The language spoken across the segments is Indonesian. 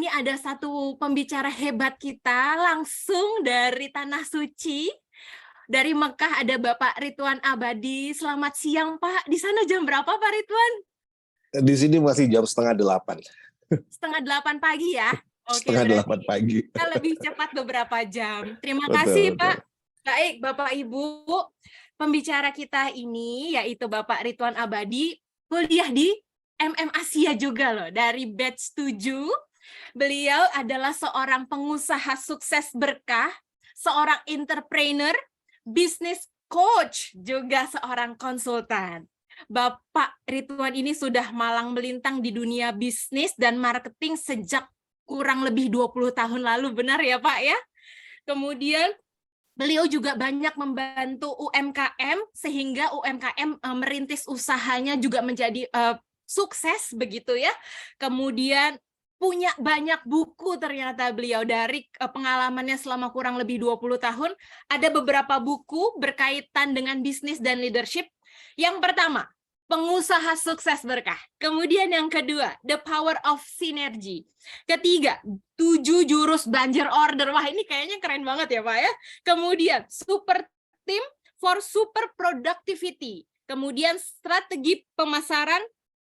ini ada satu pembicara hebat kita langsung dari Tanah Suci. Dari Mekah ada Bapak Ridwan Abadi. Selamat siang, Pak. Di sana jam berapa, Pak Ridwan? Di sini masih jam 7:30. 7:30 pagi ya? Oke, 7:30 berarti pagi. kita lebih cepat beberapa jam. Terima Betul, kasih, betul. Pak. Baik, Bapak Ibu. Pembicara kita ini yaitu Bapak Ridwan Abadi, kuliah di Asia juga loh, dari batch 7. Beliau adalah seorang pengusaha sukses berkah, seorang entrepreneur, business coach, juga seorang konsultan. Bapak Ridwan ini sudah malang melintang di dunia bisnis dan marketing sejak kurang lebih 20 tahun lalu, benar ya Pak ya? Kemudian beliau juga banyak membantu UMKM sehingga UMKM merintis usahanya juga menjadi sukses begitu ya. Kemudian punya banyak buku ternyata beliau dari pengalamannya selama kurang lebih 20 tahun. Ada beberapa buku berkaitan dengan bisnis dan leadership. Yang pertama, Pengusaha Sukses Berkah. Kemudian yang kedua, The Power of Synergy. Ketiga, 7 jurus banjir order. Wah, ini kayaknya keren banget ya, Pak ya. Kemudian, Super Team for Super Productivity. Kemudian, strategi pemasaran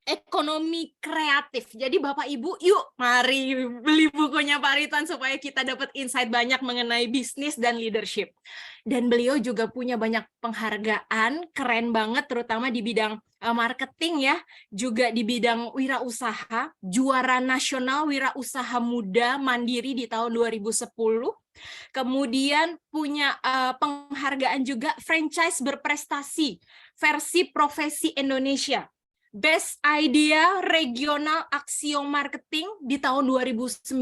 ekonomi kreatif. Jadi Bapak Ibu, yuk mari beli bukunya Pak Ridwan supaya kita dapat insight banyak mengenai bisnis dan leadership. Dan beliau juga punya banyak penghargaan, keren banget terutama di bidang marketing ya, juga di bidang wirausaha, juara nasional wirausaha muda mandiri di tahun 2010. Kemudian punya penghargaan juga franchise berprestasi versi profesi Indonesia. Best Idea Regional Aksio Marketing di tahun 2009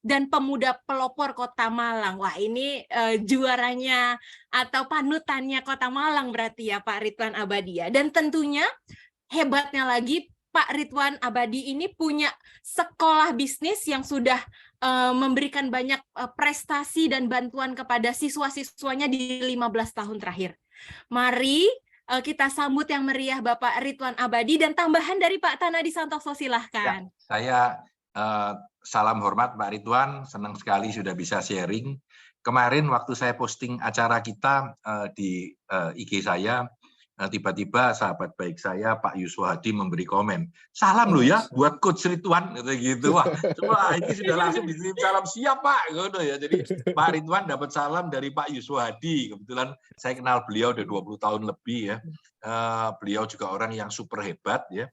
dan Pemuda Pelopor Kota Malang. Wah, ini juaranya atau panutannya Kota Malang berarti ya Pak Ridwan Abadi ya. Dan tentunya hebatnya lagi Pak Ridwan Abadi ini punya sekolah bisnis yang sudah memberikan banyak prestasi dan bantuan kepada siswa-siswanya di 15 tahun terakhir. Mari kita sambut yang meriah Bapak Ridwan Abadi dan tambahan dari Pak Tanadi Santoso, silahkan. Ya, saya salam hormat Pak Ridwan, senang sekali sudah bisa sharing. Kemarin waktu saya posting acara kita di IG saya, tiba-tiba sahabat baik saya Pak Yusuf Hadi memberi komen, salam lo ya buat Coach Ridwan gitu. Wah, coba ini sudah langsung dikirim salam, siap Pak gitu ya. Jadi Pak Ridwan dapat salam dari Pak Yusuf Hadi. Kebetulan saya kenal beliau udah 20 tahun lebih ya. Beliau juga orang yang super hebat ya.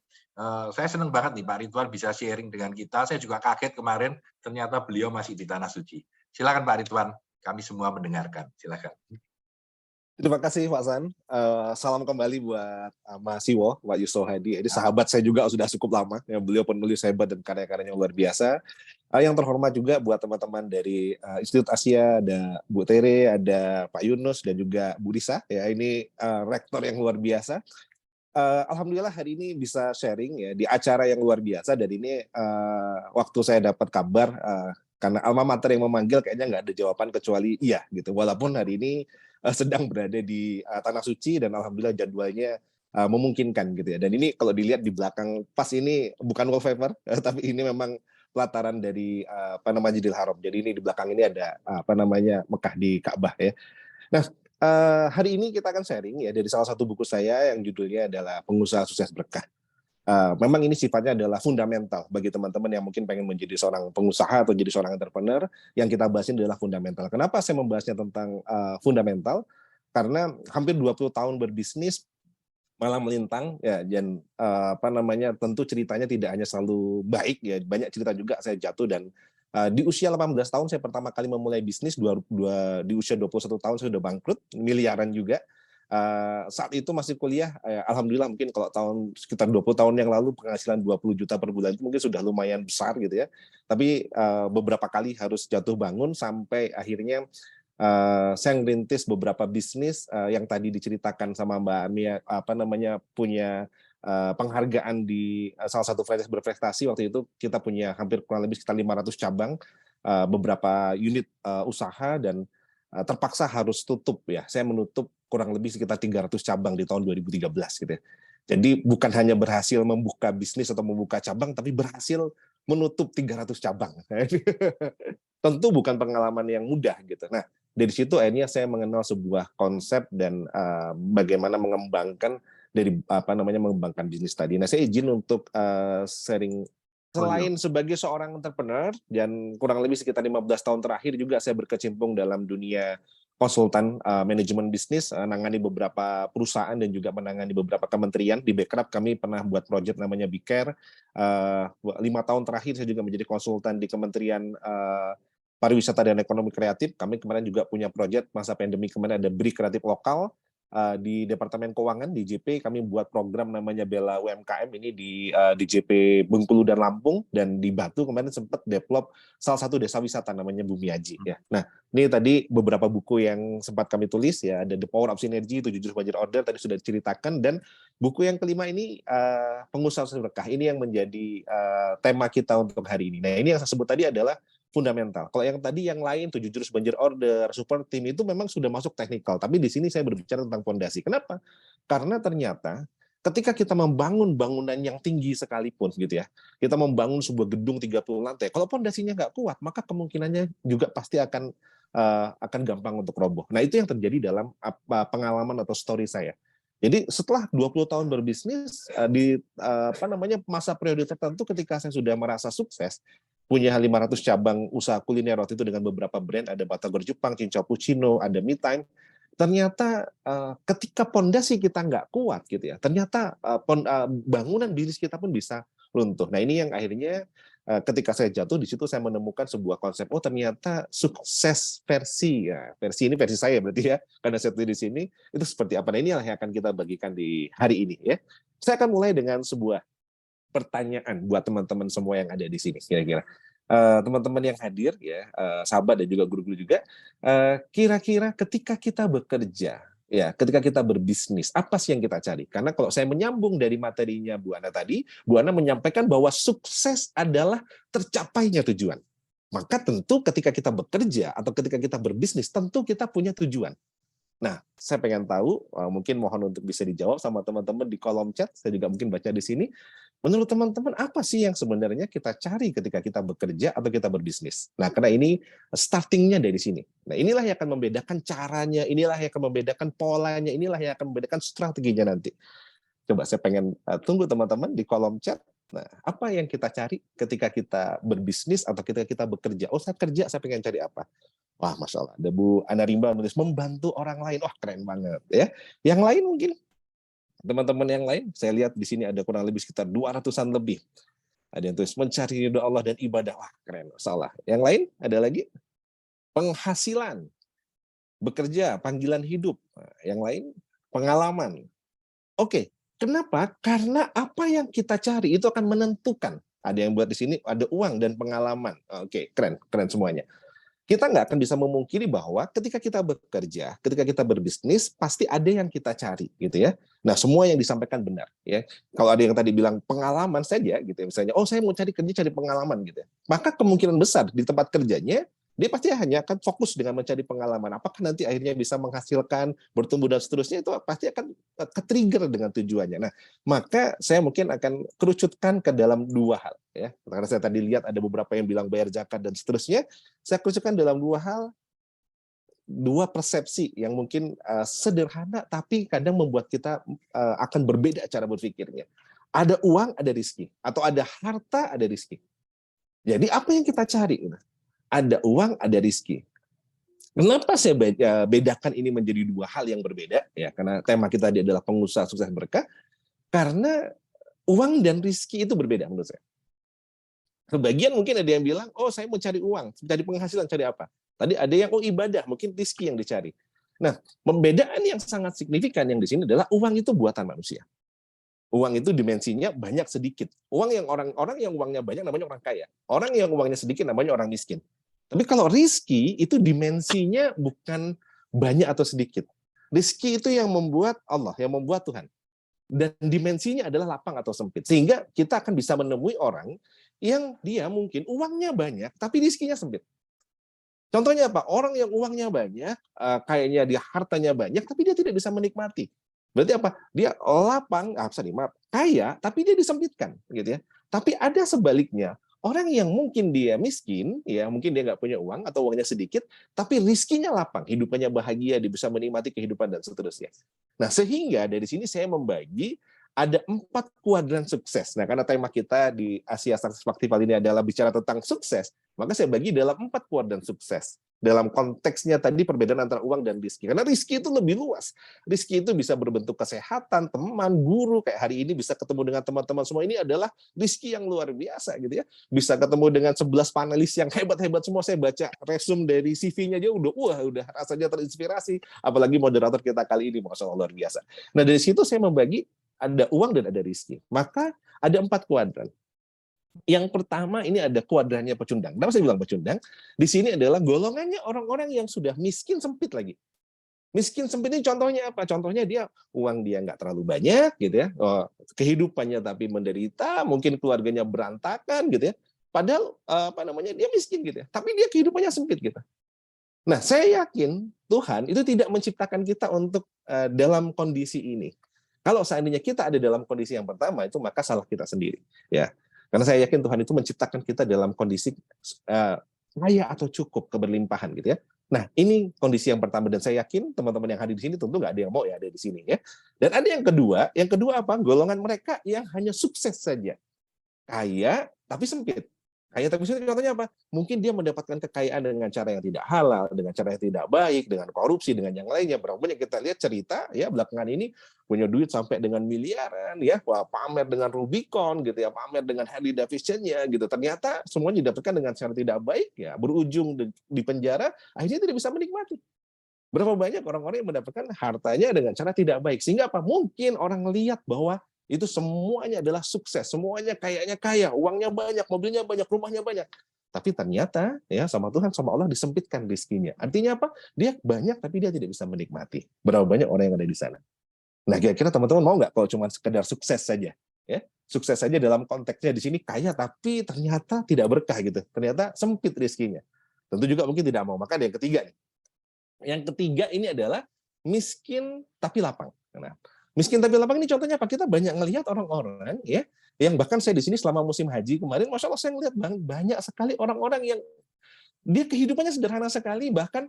Saya senang banget nih Pak Ridwan bisa sharing dengan kita. Saya juga kaget kemarin ternyata beliau masih di Tanah Suci. Silakan Pak Ridwan, kami semua mendengarkan. Silakan. Terima kasih Pak San. Salam kembali buat Mas Siwo, Pak Yusuf Hadi. Ini sahabat saya juga sudah cukup lama. Ya, beliau penulis hebat dan karya-karyanya luar biasa. Yang terhormat juga buat teman-teman dari Institut Asia, ada Bu Tere, ada Pak Yunus, dan juga Bu Risa. Ya, ini rektor yang luar biasa. Alhamdulillah hari ini bisa sharing ya di acara yang luar biasa. Dan ini waktu saya dapat kabar, karena alma mater yang memanggil kayaknya nggak ada jawaban kecuali iya gitu. Walaupun hari ini sedang berada di Tanah Suci dan alhamdulillah jadwalnya memungkinkan gitu ya. Dan ini kalau dilihat di belakang pas ini bukan wallpaper tapi ini memang pelataran dari Masjidil Haram. Jadi ini di belakang ini ada Mekah di Ka'bah ya. Nah, hari ini kita akan sharing ya dari salah satu buku saya yang judulnya adalah Pengusaha Sukses Berkah. Memang ini sifatnya adalah fundamental bagi teman-teman yang mungkin pengen menjadi seorang pengusaha atau jadi seorang entrepreneur. Yang kita bahas ini adalah fundamental. Kenapa saya membahasnya tentang fundamental? Karena hampir 20 tahun berbisnis malah melintang ya, dan tentu ceritanya tidak hanya selalu baik ya, banyak cerita juga saya jatuh. Dan di usia 18 tahun saya pertama kali memulai bisnis, di usia 21 tahun saya sudah bangkrut, miliaran juga. Saat itu masih kuliah, alhamdulillah mungkin kalau sekitar 20 tahun yang lalu penghasilan 20 juta per bulan itu mungkin sudah lumayan besar gitu ya. Tapi beberapa kali harus jatuh bangun sampai akhirnya saya ngerintis beberapa bisnis yang tadi diceritakan sama Mbak Amia, punya penghargaan di salah satu franchise berprestasi. Waktu itu kita punya hampir kurang lebih sekitar 500 cabang, beberapa unit usaha, dan terpaksa harus tutup ya. Saya menutup kurang lebih sekitar 300 cabang di tahun 2013 gitu ya. Jadi bukan hanya berhasil membuka bisnis atau membuka cabang, tapi berhasil menutup 300 cabang. Tentu bukan pengalaman yang mudah gitu. Nah, dari situ akhirnya saya mengenal sebuah konsep dan bagaimana mengembangkan mengembangkan bisnis tadi. Nah, saya izin untuk sharing. Selain sebagai seorang entrepreneur dan kurang lebih sekitar 15 tahun terakhir juga saya berkecimpung dalam dunia konsultan manajemen bisnis, menangani beberapa perusahaan dan juga menangani beberapa kementerian. Di Backrub kami pernah buat proyek namanya BeCare. 5 tahun terakhir saya juga menjadi konsultan di Kementerian Pariwisata dan Ekonomi Kreatif. Kami kemarin juga punya proyek masa pandemi kemarin ada BRI Kreatif Lokal. Di Departemen Keuangan di JP kami buat program namanya Bela UMKM ini di JP Bengkulu dan Lampung, dan di Batu kemarin sempat develop salah satu desa wisata namanya Bumiaji ya. Nah, ini tadi beberapa buku yang sempat kami tulis ya, ada The Power of Synergy, 7 Jurus Banjir Order tadi sudah diceritakan, dan buku yang kelima ini Pengusaha Berkah, ini yang menjadi tema kita untuk hari ini. Nah, ini yang saya sebut tadi adalah fundamental. Kalau yang tadi yang lain 7 Jurus Banjir Order, Support Team itu memang sudah masuk teknikal, tapi di sini saya berbicara tentang fondasi. Kenapa? Karena ternyata ketika kita membangun bangunan yang tinggi sekalipun gitu ya, kita membangun sebuah gedung 30 lantai, kalau fondasinya nggak kuat, maka kemungkinannya juga pasti akan gampang untuk roboh. Nah, itu yang terjadi dalam pengalaman atau story saya. Jadi setelah 20 tahun berbisnis di masa periode tertentu ketika saya sudah merasa sukses, punya 500 cabang usaha kuliner waktu itu dengan beberapa brand, ada Batagor Jepang, Cincau, ada Me Time. Ternyata ketika pondasi kita nggak kuat gitu ya, ternyata bangunan bisnis kita pun bisa runtuh. Nah, ini yang akhirnya ketika saya jatuh di situ saya menemukan sebuah konsep, oh ternyata sukses versi ini versi saya berarti ya, karena saya di sini itu seperti apa. Nah, inilah yang akan kita bagikan di hari ini ya. Saya akan mulai dengan sebuah pertanyaan buat teman-teman semua yang ada di sini kira-kira. Teman-teman yang hadir ya, sahabat dan juga guru-guru juga, kira-kira ketika kita bekerja ya, ketika kita berbisnis, apa sih yang kita cari? Karena kalau saya menyambung dari materinya Bu Ana tadi, Bu Ana menyampaikan bahwa sukses adalah tercapainya tujuan. Maka tentu ketika kita bekerja atau ketika kita berbisnis, tentu kita punya tujuan. Nah, saya pengen tahu, mungkin mohon untuk bisa dijawab sama teman-teman di kolom chat, saya juga mungkin baca di sini. Menurut teman-teman, apa sih yang sebenarnya kita cari ketika kita bekerja atau kita berbisnis? Nah, karena ini startingnya dari sini. Nah, inilah yang akan membedakan caranya, inilah yang akan membedakan polanya, inilah yang akan membedakan strateginya nanti. Coba saya pengen tunggu teman-teman di kolom chat. Nah, apa yang kita cari ketika kita berbisnis atau ketika kita bekerja? Oh, saya kerja, saya pengen cari apa? Wah, Masya Allah, ada Bu Ana Rimba menulis membantu orang lain. Wah, keren banget ya. Yang lain mungkin, teman-teman yang lain, saya lihat di sini ada kurang lebih sekitar 200-an lebih. Ada yang tulis mencari ridho Allah dan ibadah. Wah, keren, salah. Yang lain, ada lagi penghasilan, bekerja, panggilan hidup. Nah, yang lain, pengalaman. Oke, kenapa? Karena apa yang kita cari itu akan menentukan. Ada yang buat di sini, ada uang dan pengalaman. Oke, keren, keren semuanya. Kita nggak akan bisa memungkiri bahwa ketika kita bekerja, ketika kita berbisnis, pasti ada yang kita cari, gitu ya. Nah, semua yang disampaikan benar, ya. Kalau ada yang tadi bilang pengalaman saja, gitu ya, misalnya, oh saya mau cari kerja, cari pengalaman, gitu ya. Maka kemungkinan besar di tempat kerjanya, dia pasti hanya akan fokus dengan mencari pengalaman. Apakah nanti akhirnya bisa menghasilkan, bertumbuh dan seterusnya, itu pasti akan ke-trigger dengan tujuannya. Nah, maka saya mungkin akan kerucutkan ke dalam dua hal, ya. Karena saya tadi lihat ada beberapa yang bilang bayar zakat dan seterusnya, saya kerucutkan dalam dua hal, dua persepsi yang mungkin sederhana tapi kadang membuat kita akan berbeda cara berpikirnya. Ada uang, ada rezeki, atau ada harta, ada rezeki. Jadi apa yang kita cari? Ada uang, ada rezeki. Kenapa saya bedakan ini menjadi dua hal yang berbeda? Ya, karena tema kita adalah pengusaha sukses berkah. Karena uang dan rezeki itu berbeda menurut saya. Sebagian mungkin ada yang bilang, oh saya mau cari uang, cari penghasilan, cari apa? Tadi ada yang, oh ibadah, mungkin rezeki yang dicari. Nah, pembedaan yang sangat signifikan yang di sini adalah uang itu buatan manusia. Uang itu dimensinya banyak sedikit. Orang yang uangnya banyak namanya orang kaya. Orang yang uangnya sedikit namanya orang miskin. Tapi kalau rezeki itu dimensinya bukan banyak atau sedikit. Rezeki itu yang membuat Allah, yang membuat Tuhan. Dan dimensinya adalah lapang atau sempit. Sehingga kita akan bisa menemui orang yang dia mungkin uangnya banyak, tapi rezekinya sempit. Contohnya apa? Orang yang uangnya banyak, kayaknya dia hartanya banyak, tapi dia tidak bisa menikmati. Berarti apa? Dia lapang, kaya, tapi dia disempitkan, gitu ya. Tapi ada sebaliknya, orang yang mungkin dia miskin, ya mungkin dia nggak punya uang atau uangnya sedikit, tapi rizkinya lapang, hidupannya bahagia, dia bisa menikmati kehidupan dan seterusnya. Nah, sehingga dari sini saya membagi ada 4 kuadran sukses. Nah, karena tema kita di Asia Sukses Festival ini adalah bicara tentang sukses, maka saya bagi dalam 4 kuadran sukses. Dalam konteksnya tadi perbedaan antara uang dan rizki. Karena rizki itu lebih luas. Rizki itu bisa berbentuk kesehatan, teman, guru. Kayak hari ini bisa ketemu dengan teman-teman semua. Ini adalah rizki yang luar biasa gitu ya. Bisa ketemu dengan 11 panelis yang hebat-hebat semua. Saya baca resume dari CV-nya aja udah rasanya terinspirasi. Apalagi moderator kita kali ini, Masya Allah, luar biasa. Nah, dari situ saya membagi ada uang dan ada rizki. Maka ada 4 kuadran. Yang pertama ini ada kuadrannya pecundang. Kenapa saya bilang pecundang? Di sini adalah golongannya orang-orang yang sudah miskin sempit lagi. Miskin sempit ini contohnya apa? Contohnya uang dia nggak terlalu banyak gitu ya. Kehidupannya tapi menderita, mungkin keluarganya berantakan gitu ya. Padahal dia miskin gitu ya. Tapi dia kehidupannya sempit gitu. Nah, saya yakin Tuhan itu tidak menciptakan kita untuk dalam kondisi ini. Kalau seandainya kita ada dalam kondisi yang pertama itu maka salah kita sendiri ya. Karena saya yakin Tuhan itu menciptakan kita dalam kondisi kaya atau cukup, keberlimpahan gitu ya. Nah, ini kondisi yang pertama dan saya yakin teman-teman yang hadir di sini tentu nggak ada yang mau ya ada di sini ya. Dan ada yang kedua apa? Golongan mereka yang hanya sukses saja. Kaya tapi sempit. Kaya tapi sempit contohnya apa? Mungkin dia mendapatkan kekayaan dengan cara yang tidak halal, dengan cara yang tidak baik, dengan korupsi, dengan yang lainnya. Berapa banyak kita lihat cerita ya belakangan ini punya duit sampai dengan miliaran ya, pamer dengan Rubicon gitu ya, pamer dengan Harley Davidson-nya gitu. Ternyata semuanya didapatkan dengan cara tidak baik ya, berujung di penjara, akhirnya tidak bisa menikmati. Berapa banyak orang-orang yang mendapatkan hartanya dengan cara tidak baik. Sehingga apa? Mungkin orang lihat bahwa itu semuanya adalah sukses, semuanya kayaknya kaya, uangnya banyak, mobilnya banyak, rumahnya banyak. Tapi ternyata ya sama Tuhan, sama Allah disempitkan rizkinya. Artinya apa? Dia banyak tapi dia tidak bisa menikmati. Berapa banyak orang yang ada di sana. Nah, kira-kira teman-teman mau nggak kalau cuma sekedar sukses saja? Ya, sukses saja dalam konteksnya di sini kaya tapi ternyata tidak berkah gitu. Ternyata sempit rizkinya. Tentu juga mungkin tidak mau. Maka ada yang ketiga nih. Yang ketiga ini adalah miskin tapi lapang. Nah, miskin tapi lapang ini contohnya apa? Kita banyak ngelihat orang-orang ya, yang bahkan saya di sini selama musim haji kemarin, Masya Allah saya ngelihat banyak sekali orang-orang yang dia kehidupannya sederhana sekali, bahkan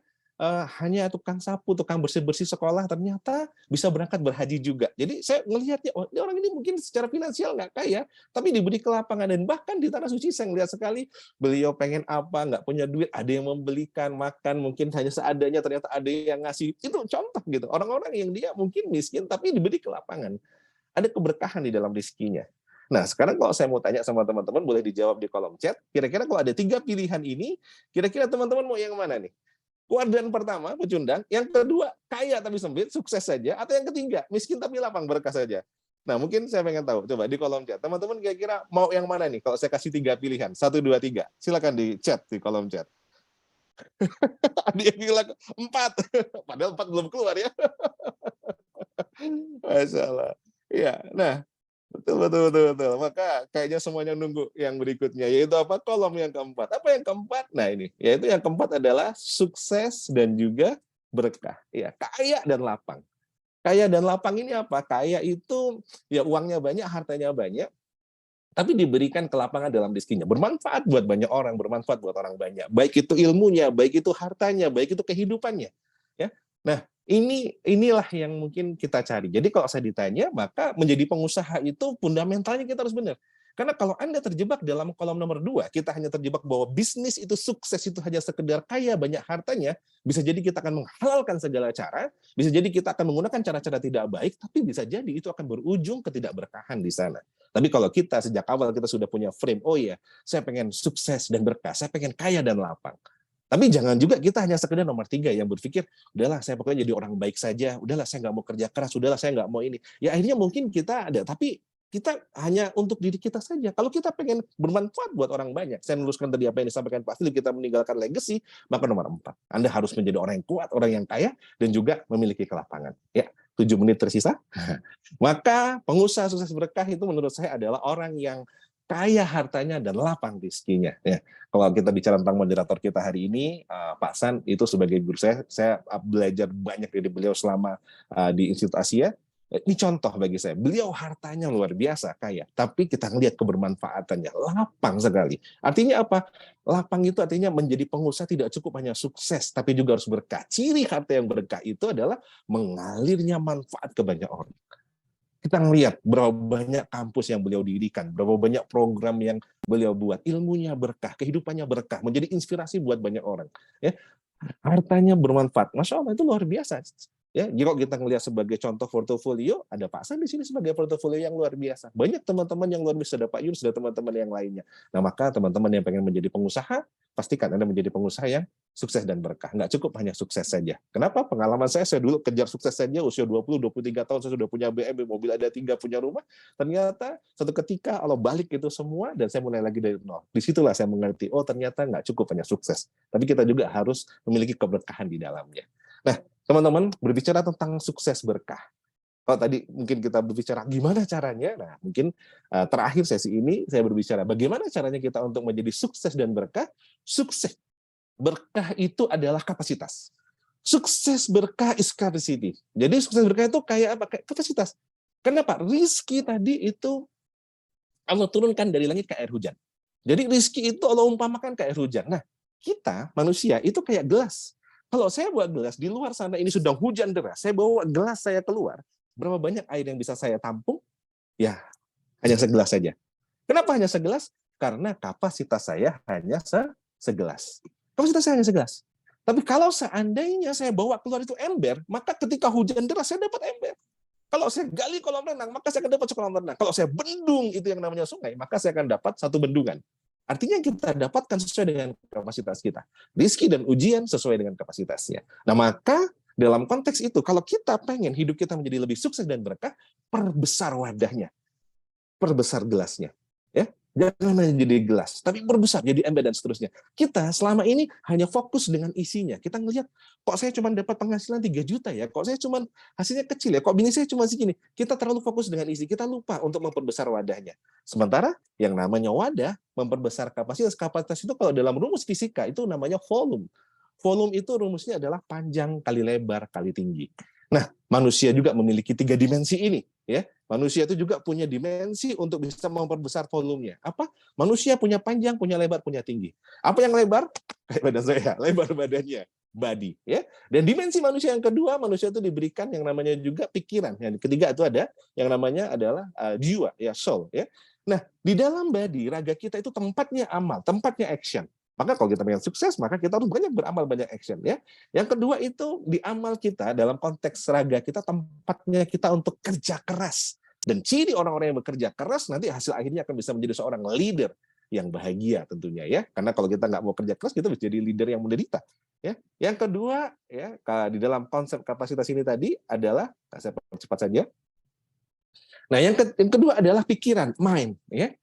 hanya tukang sapu, tukang bersih-bersih sekolah, ternyata bisa berangkat berhaji juga. Jadi saya ngelihatnya, oh, ini orang ini mungkin secara finansial nggak kaya, tapi diberi kelapangan. Dan bahkan di Tanah Suci saya ngelihat sekali, beliau pengen apa, nggak punya duit, ada yang membelikan, makan, mungkin hanya seadanya, ternyata ada yang ngasih. Itu contoh gitu, orang-orang yang dia mungkin miskin, tapi diberi kelapangan. Ada keberkahan di dalam rezekinya. Nah, sekarang kalau saya mau tanya sama teman-teman, boleh dijawab di kolom chat. Kira-kira kalau ada 3 pilihan ini, kira-kira teman-teman mau yang mana nih? Kuadran pertama, pecundang. Yang kedua, kaya tapi sempit, sukses saja. Atau yang ketiga, miskin tapi lapang, berkah saja. Nah, mungkin saya pengen tahu. Coba di kolom chat. Teman-teman kira-kira mau yang mana nih? Kalau saya kasih 3 pilihan. 1, 2, 3. Silakan di chat, di kolom chat. Ada yang bilang 4. Padahal 4 belum keluar ya. Masya Allah. Iya, nah. Betul. Maka kayaknya semuanya nunggu yang berikutnya, yaitu apa? Kolom yang keempat. Apa yang keempat? Nah ini, yaitu yang keempat adalah sukses dan juga berkah. Ya, kaya dan lapang. Kaya dan lapang ini apa? Kaya itu ya uangnya banyak, hartanya banyak, tapi diberikan kelapangan dalam rezekinya. Bermanfaat buat banyak orang, bermanfaat buat orang banyak. Baik itu ilmunya, baik itu hartanya, baik itu kehidupannya. Ya. Nah, inilah yang mungkin kita cari. Jadi kalau saya ditanya, maka menjadi pengusaha itu fundamentalnya kita harus benar. Karena kalau Anda terjebak dalam kolom nomor 2, kita hanya terjebak bahwa bisnis itu sukses itu hanya sekedar kaya banyak hartanya, bisa jadi kita akan menghalalkan segala cara, bisa jadi kita akan menggunakan cara-cara tidak baik, tapi bisa jadi itu akan berujung ketidakberkahan di sana. Tapi kalau kita sejak awal kita sudah punya frame, oh iya, saya pengen sukses dan berkah, saya pengen kaya dan lapang. Tapi jangan juga kita hanya sekedar nomor 3 yang berpikir, udahlah saya pokoknya jadi orang baik saja, udahlah saya nggak mau kerja keras, udahlah saya nggak mau ini. Ya akhirnya mungkin kita ada, tapi kita hanya untuk diri kita saja. Kalau kita pengen bermanfaat buat orang banyak, saya meneruskan tadi apa yang disampaikan Pak Philip, kita meninggalkan legacy, maka nomor 4. Anda harus menjadi orang yang kuat, orang yang kaya, dan juga memiliki kelapangan. Ya, 7 menit tersisa. Maka pengusaha sukses berkah itu menurut saya adalah orang yang kaya hartanya dan lapang rezekinya. Ya. Kalau kita bicara tentang moderator kita hari ini, Pak San itu sebagai guru saya belajar banyak dari beliau selama di Institut Asia. Ini contoh bagi saya. Beliau hartanya luar biasa kaya, tapi kita ngelihat kebermanfaatannya lapang sekali. Artinya apa? Lapang itu artinya menjadi pengusaha tidak cukup hanya sukses, tapi juga harus berkah. Ciri harta yang berkah itu adalah mengalirnya manfaat ke banyak orang. Kita ngelihat berapa banyak kampus yang beliau dirikan, berapa banyak program yang beliau buat, ilmunya berkah, kehidupannya berkah, menjadi inspirasi buat banyak orang. Ya, hartanya bermanfaat. Masya Allah, itu luar biasa. Ya, jika kita melihat sebagai contoh portofolio, ada Pak San di sini sebagai portofolio yang luar biasa. Banyak teman-teman yang luar biasa, ada Pak Yunus, ada teman-teman yang lainnya. Nah, maka teman-teman yang pengen menjadi pengusaha, pastikan Anda menjadi pengusaha yang sukses dan berkah. Nggak cukup hanya sukses saja. Kenapa? Pengalaman saya dulu kejar sukses saja, usia 20-23 tahun, saya sudah punya BMW, mobil ada 3, punya rumah. Ternyata satu ketika Allah balik itu semua, dan saya mulai lagi dari nol. Disitulah saya mengerti, oh ternyata nggak cukup hanya sukses. Tapi kita juga harus memiliki keberkahan di dalamnya. Nah, teman-teman, berbicara tentang sukses berkah. Kalau tadi mungkin kita berbicara gimana caranya, nah mungkin terakhir sesi ini saya berbicara bagaimana caranya kita untuk menjadi sukses dan berkah. Sukses berkah itu adalah kapasitas. Sukses berkah is scarcity. Jadi sukses berkah itu kayak apa? Kayak kapasitas. Kenapa? Rizki tadi itu Allah turunkan dari langit ke air hujan. Jadi rizki itu Allah umpamakan ke air hujan. Nah, kita manusia itu kayak gelas. Kalau saya bawa gelas, di luar sana ini sudah hujan deras, saya bawa gelas saya keluar, berapa banyak air yang bisa saya tampung? Ya, hanya segelas saja. Kenapa hanya segelas? Karena kapasitas saya hanya segelas. Kapasitas saya hanya segelas. Tapi kalau seandainya saya bawa keluar itu ember, maka ketika hujan deras saya dapat ember. Kalau saya gali kolam renang, maka saya akan dapat kolam renang. Kalau saya bendung itu yang namanya sungai, maka saya akan dapat satu bendungan. Artinya kita dapatkan sesuai dengan kapasitas kita. Rizki dan ujian sesuai dengan kapasitasnya. Nah, maka dalam konteks itu, kalau kita pengen hidup kita menjadi lebih sukses dan berkah, perbesar wadahnya, perbesar gelasnya. Ya, jangan hanya jadi gelas, tapi perbesar jadi ember dan seterusnya. Kita selama ini hanya fokus dengan isinya. Kita ngelihat, kok saya cuma dapat penghasilan 3 juta ya, kok saya cuma hasilnya kecil ya, kok bini saya cuma segini. Kita terlalu fokus dengan isi, kita lupa untuk memperbesar wadahnya. Sementara yang namanya wadah, memperbesar kapasitas. Kapasitas itu kalau dalam rumus fisika itu namanya volume. Volume itu rumusnya adalah panjang kali lebar kali tinggi. Nah, manusia juga memiliki 3 dimensi ini, ya. Manusia itu juga punya dimensi untuk bisa memperbesar volumenya. Apa? Manusia punya panjang, punya lebar, punya tinggi. Apa yang lebar? Kayak badan saya, lebar badannya, body, ya. Dan dimensi manusia yang kedua, manusia itu diberikan yang namanya juga pikiran. Yang ketiga itu ada yang namanya adalah jiwa, ya, soul, ya. Nah, di dalam body, raga kita itu tempatnya amal, tempatnya action. Maka kalau kita pengen sukses, maka kita harus banyak beramal, banyak action, ya. Yang kedua itu di amal kita dalam konteks raga kita, tempatnya kita untuk kerja keras. Dan ciri orang-orang yang bekerja keras nanti hasil akhirnya akan bisa menjadi seorang leader yang bahagia tentunya, ya. Karena kalau kita nggak mau kerja keras, kita bisa jadi leader yang menderita, ya. Yang kedua, ya, di dalam konsep kapasitas ini tadi adalah, saya percepat saja. Nah, yang kedua adalah pikiran, mind, ya.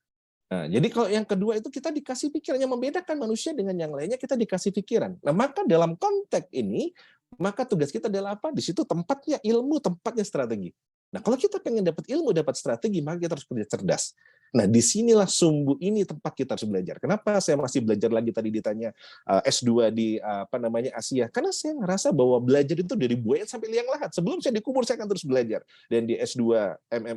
Nah, jadi kalau yang kedua itu kita dikasih pikiran, yang membedakan manusia dengan yang lainnya, kita dikasih pikiran. Nah, maka dalam konteks ini, maka tugas kita adalah apa? Di situ tempatnya ilmu, tempatnya strategi. Nah, kalau kita pengen dapat ilmu, dapat strategi, maka kita harus kerja cerdas. Nah, disinilah sumbu ini tempat kita harus belajar. Kenapa saya masih belajar lagi tadi ditanya S2 di Asia? Karena saya ngerasa bahwa belajar itu dari buaya sampai liang lahat. Sebelum saya dikubur, saya akan terus belajar. Dan di S2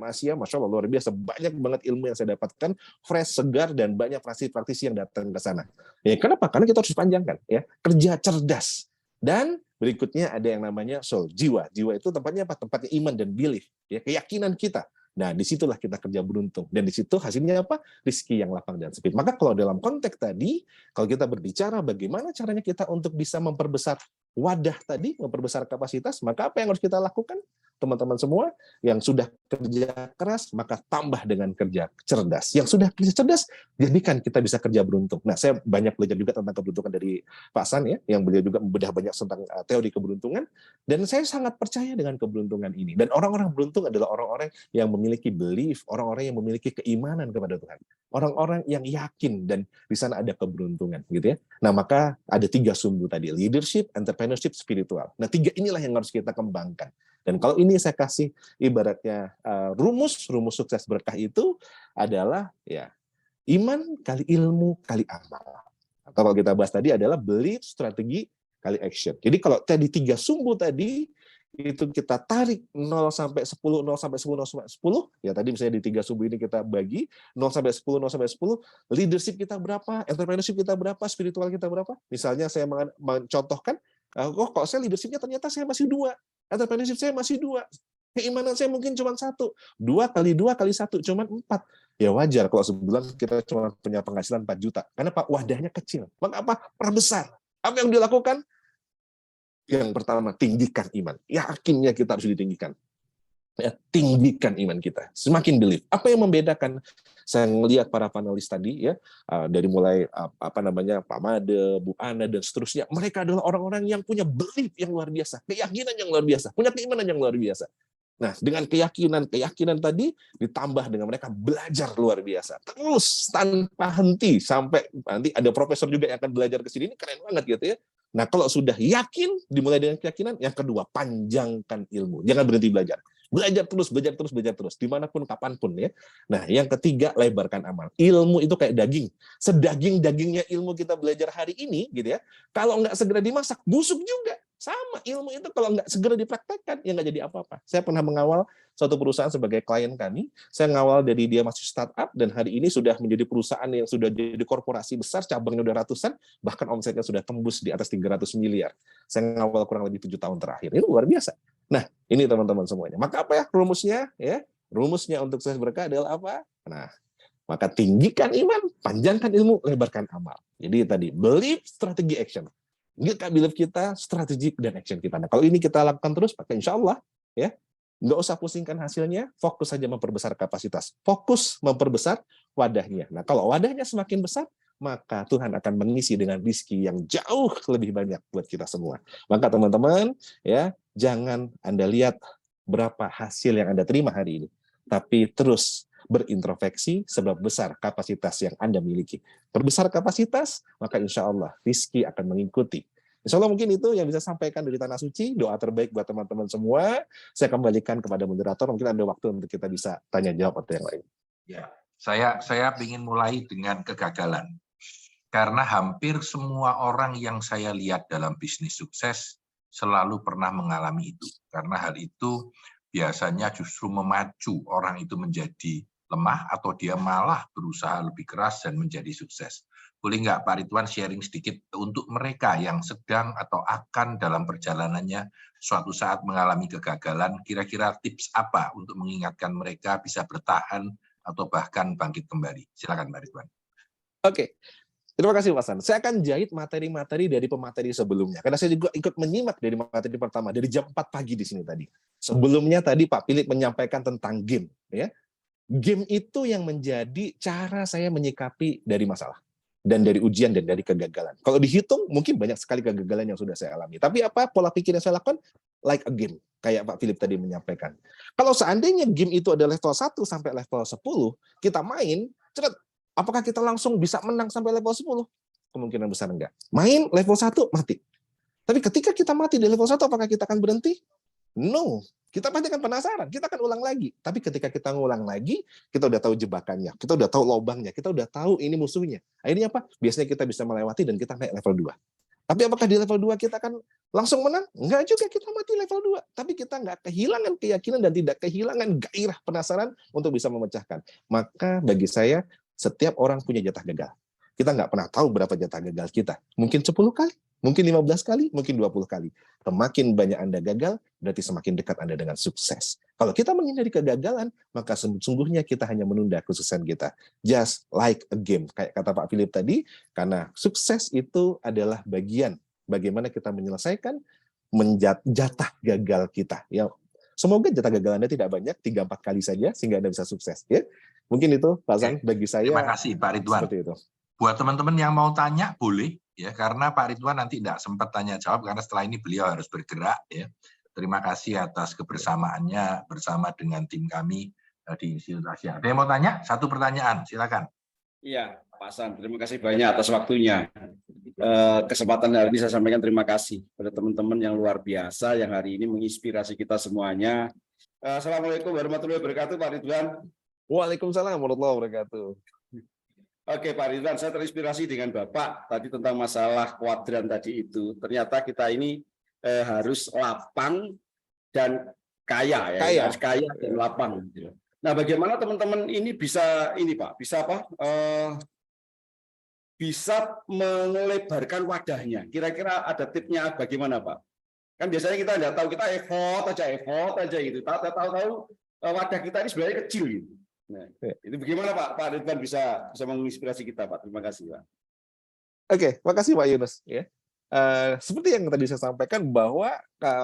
Asia, Masya Allah, luar biasa. Banyak banget ilmu yang saya dapatkan, fresh, segar, dan banyak praktisi-praktisi yang datang ke sana. Ya, kenapa? Karena kita harus panjangkan. Ya, kerja cerdas. Dan berikutnya ada yang namanya soul, jiwa. Jiwa itu tempatnya apa? Tempatnya iman dan belief. Ya, keyakinan kita. Nah, disitulah kita kerja beruntung. Dan di situ hasilnya apa? Rizki yang lapang dan sempit. Maka kalau dalam konteks tadi, kalau kita berbicara bagaimana caranya kita untuk bisa memperbesar wadah tadi, memperbesar kapasitas, maka apa yang harus kita lakukan? Teman-teman semua yang sudah kerja keras, maka tambah dengan kerja cerdas. Yang sudah kerja cerdas, jadikan kita bisa kerja beruntung. Nah, saya banyak belajar juga tentang keberuntungan dari Pak San, ya, yang beliau juga membedah banyak tentang teori keberuntungan. Dan saya sangat percaya dengan keberuntungan ini. Dan orang-orang beruntung adalah orang-orang yang memiliki belief, orang-orang yang memiliki keimanan kepada Tuhan. Orang-orang yang yakin dan di sana ada keberuntungan, gitu ya. Nah, maka ada 3 sumbu tadi, leadership, entrepreneurship, spiritual. Nah, 3 inilah yang harus kita kembangkan. Dan kalau ini saya kasih ibaratnya rumus sukses berkah itu adalah ya iman kali ilmu kali amal. Atau kalau kita bahas tadi adalah belief, strategi kali action. Jadi kalau tadi 3 sumbu tadi itu kita tarik 0 sampai 10, 0 sampai 10, 0 sampai 10, ya tadi misalnya di 3 subuh ini kita bagi 0 sampai 10, 0 sampai 10, leadership kita berapa, entrepreneurship kita berapa, spiritual kita berapa. Misalnya saya mencontohkan, kok saya leadership-nya ternyata saya masih 2, entrepreneurship saya masih 2, keimanan saya mungkin cuma 1, 2 kali 2 kali 1 cuma 4. Ya wajar kalau sebulan kita cuma punya penghasilan 4 juta. Karena Pak, wadahnya kecil. Maka apa? Perbesar. Apa yang dilakukan? Yang pertama, tinggikan iman. Yakinnya kita harus ditinggikan. Ya, tinggikan iman kita. Semakin believe. Apa yang membedakan? Saya melihat para panelis tadi ya, dari mulai Pak Made, Bu Ana dan seterusnya, mereka adalah orang-orang yang punya belief yang luar biasa, keyakinan yang luar biasa, punya keimanan yang luar biasa. Nah, dengan keyakinan tadi ditambah dengan mereka belajar luar biasa, terus tanpa henti sampai nanti ada profesor juga yang akan belajar ke sini. Ini keren banget gitu ya. Nah, kalau sudah yakin, dimulai dengan keyakinan. Yang kedua, panjangkan ilmu. Jangan berhenti belajar. Belajar terus, belajar terus, belajar terus. Dimanapun, kapanpun ya. Nah, yang ketiga, lebarkan amal. Ilmu itu kayak daging. Sedaging-dagingnya ilmu kita belajar hari ini, gitu ya. Kalau nggak segera dimasak, busuk juga. Sama, ilmu itu kalau nggak segera dipraktekkan, ya nggak jadi apa-apa. Saya pernah mengawal suatu perusahaan sebagai klien kami. Saya ngawal dari dia masih startup, dan hari ini sudah menjadi perusahaan yang sudah jadi korporasi besar, cabangnya udah ratusan, bahkan omsetnya sudah tembus di atas 300 miliar. Saya ngawal kurang lebih 7 tahun terakhir. Ini luar biasa. Nah, ini teman-teman semuanya. Maka apa ya rumusnya? Ya, rumusnya untuk sukses berkah adalah apa? Nah, maka tinggikan iman, panjangkan ilmu, lebarkan amal. Jadi tadi, believe, strategi, action. Nggak believe kita, strategi dan action kita. Nah, kalau ini kita lakukan terus, maka insya Allah, ya, nggak usah pusingkan hasilnya, fokus saja memperbesar kapasitas. Fokus memperbesar wadahnya. Nah, kalau wadahnya semakin besar, maka Tuhan akan mengisi dengan rezeki yang jauh lebih banyak buat kita semua. Maka teman-teman, ya, jangan Anda lihat berapa hasil yang Anda terima hari ini, tapi terus berintrospeksi sebab besar kapasitas yang Anda miliki. Perbesar kapasitas, maka insya Allah rezeki akan mengikuti. Insya Allah mungkin itu yang bisa sampaikan dari Tanah Suci. Doa terbaik buat teman-teman semua. Saya kembalikan kepada moderator. Mungkin ada waktu untuk kita bisa tanya jawab atau yang lain. Ya, saya ingin mulai dengan kegagalan. Karena hampir semua orang yang saya lihat dalam bisnis sukses selalu pernah mengalami itu. Karena hal itu biasanya justru memacu orang itu menjadi lemah atau dia malah berusaha lebih keras dan menjadi sukses. Boleh nggak Pak Ridwan sharing sedikit untuk mereka yang sedang atau akan dalam perjalanannya suatu saat mengalami kegagalan, kira-kira tips apa untuk mengingatkan mereka bisa bertahan atau bahkan bangkit kembali? Silakan Pak Ridwan. Oke. Terima kasih Mas San. Saya akan jahit materi-materi dari pemateri sebelumnya. Karena saya juga ikut menyimak dari materi pertama, dari jam 4 pagi di sini tadi. Sebelumnya tadi Pak Philip menyampaikan tentang game. Ya. Game itu yang menjadi cara saya menyikapi dari masalah. Dan dari ujian dan dari kegagalan. Kalau dihitung, mungkin banyak sekali kegagalan yang sudah saya alami. Tapi apa pola pikir yang saya lakukan? Like a game. Kayak Pak Philip tadi menyampaikan. Kalau seandainya game itu ada level 1 sampai level 10, kita main, cepat. Apakah kita langsung bisa menang sampai level 10? Kemungkinan besar enggak. Main level 1, mati. Tapi ketika kita mati di level 1, apakah kita akan berhenti? No. Kita pasti akan penasaran, kita akan ulang lagi. Tapi ketika kita ngulang lagi, kita udah tahu jebakannya, kita udah tahu lubangnya, kita udah tahu ini musuhnya. Akhirnya apa? Biasanya kita bisa melewati dan kita naik level 2. Tapi apakah di level 2 kita akan langsung menang? Enggak juga, kita mati level 2. Tapi kita enggak kehilangan keyakinan dan tidak kehilangan gairah penasaran untuk bisa memecahkan. Maka bagi saya, setiap orang punya jatah gagal. Kita nggak pernah tahu berapa jatah gagal kita. Mungkin 10 kali, mungkin 15 kali, mungkin 20 kali. Semakin banyak Anda gagal, berarti semakin dekat Anda dengan sukses. Kalau kita menghindari kegagalan, maka sesungguhnya kita hanya menunda kesuksesan kita. Just like a game. Kayak kata Pak Philip tadi, karena sukses itu adalah bagian bagaimana kita menyelesaikan jatah gagal kita. Ya, semoga jatah gagal Anda tidak banyak, 3-4 kali saja, sehingga Anda bisa sukses. Ya. Mungkin itu, Pak San, bagi saya. Terima kasih, Pak Ridwan. Seperti itu. Buat teman-teman yang mau tanya, boleh. Ya, karena Pak Ridwan nanti tidak sempat tanya-jawab, karena setelah ini beliau harus bergerak. Ya. Terima kasih atas kebersamaannya bersama dengan tim kami di Institut Asia. Ada yang mau tanya? Satu pertanyaan, silakan. Iya, Pak San, terima kasih banyak atas waktunya. Kesempatan hari ini saya sampaikan terima kasih pada teman-teman yang luar biasa yang hari ini menginspirasi kita semuanya. Assalamualaikum warahmatullahi wabarakatuh, Pak Ridwan. Waalaikumsalam warahmatullahi wabarakatuh. Oke, Pak Ridwan, saya terinspirasi dengan Bapak tadi tentang masalah kuadran tadi itu. Ternyata kita ini harus lapang dan kaya ya, Kaya. harus kaya dan lapang. Gitu. Nah, bagaimana teman-teman ini bisa ini Pak, bisa apa? Bisa melebarkan wadahnya. Kira-kira ada tipnya bagaimana Pak? Kan biasanya kita nggak tahu, kita effort aja gitu. Tahu-tahu wadah kita ini sebenarnya kecil gitu. Nah, itu bagaimana Pak Ridwan bisa menginspirasi kita Pak? Terima kasih Pak. Oke, makasih Pak Yunus. Ya. Seperti yang tadi saya sampaikan bahwa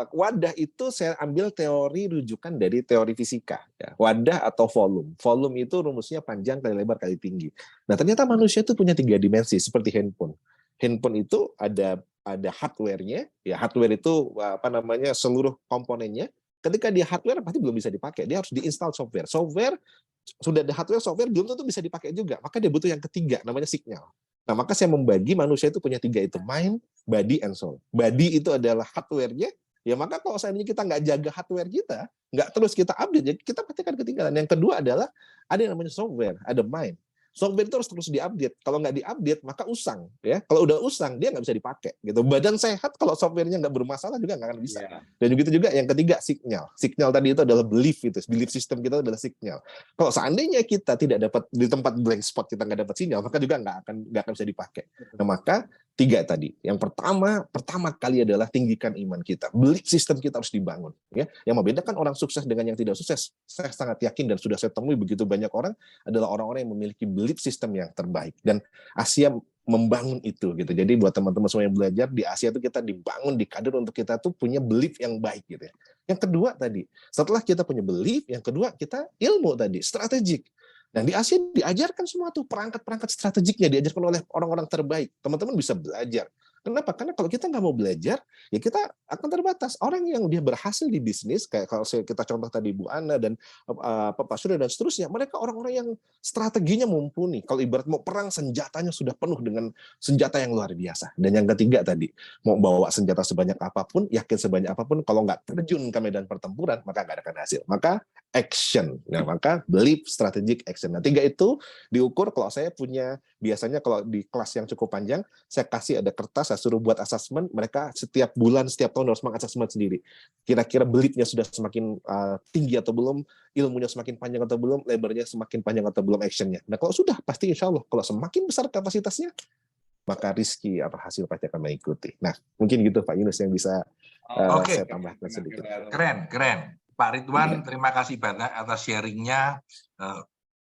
wadah itu saya ambil teori rujukan dari teori fisika. Ya. Wadah atau volume. Volume itu rumusnya panjang kali lebar kali tinggi. Nah ternyata manusia itu punya 3 dimensi seperti handphone. Handphone itu ada hardware-nya. Ya hardware itu seluruh komponennya. Ketika dia hardware pasti belum bisa dipakai. Dia harus diinstal software. Software sudah ada hardware, software belum tentu bisa dipakai juga. Maka dia butuh yang ketiga namanya signal. Nah, maka saya membagi manusia itu punya 3 itu, mind, body, and soul. Body itu adalah hardware-nya, ya maka kalau seandainya kita nggak jaga hardware kita, nggak terus kita update, ya kita pasti akan ketinggalan. Yang kedua adalah ada yang namanya software, ada mind. Software itu harus terus diupdate. Kalau nggak diupdate, maka usang. Ya, kalau udah usang, dia nggak bisa dipakai. Gitu. Badan sehat, kalau software-nya nggak bermasalah juga nggak akan bisa. Yeah. Dan begitu juga yang ketiga, signal. Signal tadi itu adalah belief system kita adalah signal. Kalau seandainya kita tidak dapat di tempat blank spot, kita nggak dapat sinyal, maka juga nggak akan bisa dipakai. Nah, maka 3 tadi. Yang pertama kali adalah tinggikan iman kita. Belief system kita harus dibangun. Ya, yang membedakan orang sukses dengan yang tidak sukses, saya sangat yakin dan sudah saya temui begitu banyak orang adalah orang-orang yang memiliki belief system yang terbaik. Dan Asia membangun itu gitu. Jadi buat teman-teman semua yang belajar di Asia itu kita dibangun, dikader untuk kita tuh punya belief yang baik gitu ya. Yang kedua tadi, setelah kita punya belief, yang kedua kita ilmu tadi, strategik. Dan di Asia diajarkan semua tuh perangkat-perangkat strategiknya diajarkan oleh orang-orang terbaik. Teman-teman bisa belajar. Kenapa? Karena kalau kita nggak mau belajar, ya kita akan terbatas. Orang yang dia berhasil di bisnis, kayak kalau kita contoh tadi Bu Ana dan Pak Surya dan seterusnya, mereka orang-orang yang strateginya mumpuni. Kalau ibarat mau perang, senjatanya sudah penuh dengan senjata yang luar biasa. Dan yang ketiga tadi, mau bawa senjata sebanyak apapun, yakin sebanyak apapun, kalau nggak terjun ke medan pertempuran, maka nggak akan hasil. Maka action. Nah, maka belief, strategic, action. Nah, 3 itu diukur. Kalau saya punya, biasanya kalau di kelas yang cukup panjang, saya kasih ada kertas, saya suruh buat assessment, mereka setiap bulan, setiap tahun harus mengassessment sendiri. Kira-kira beliefnya sudah semakin tinggi atau belum, ilmunya semakin panjang atau belum, lebarnya semakin panjang atau belum, actionnya. Nah, kalau sudah, pasti insya Allah, kalau semakin besar kapasitasnya, maka rizki atau hasil pasti akan mengikuti. Nah, mungkin gitu Pak Yunus yang bisa saya tambahkan sedikit. Keren. Pak Ridwan, terima kasih banyak atas sharingnya.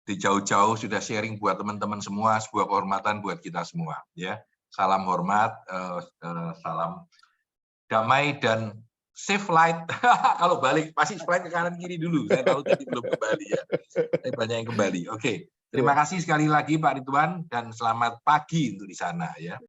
Di jauh-jauh sudah sharing buat teman-teman semua, sebuah kehormatan buat kita semua. Ya, salam hormat, salam damai dan safe flight. Kalau balik pasti flight ke kanan kiri dulu. Saya tahu tadi belum kembali ya. Tapi banyak yang kembali. Oke, terima kasih sekali lagi Pak Ridwan dan selamat pagi untuk di sana ya.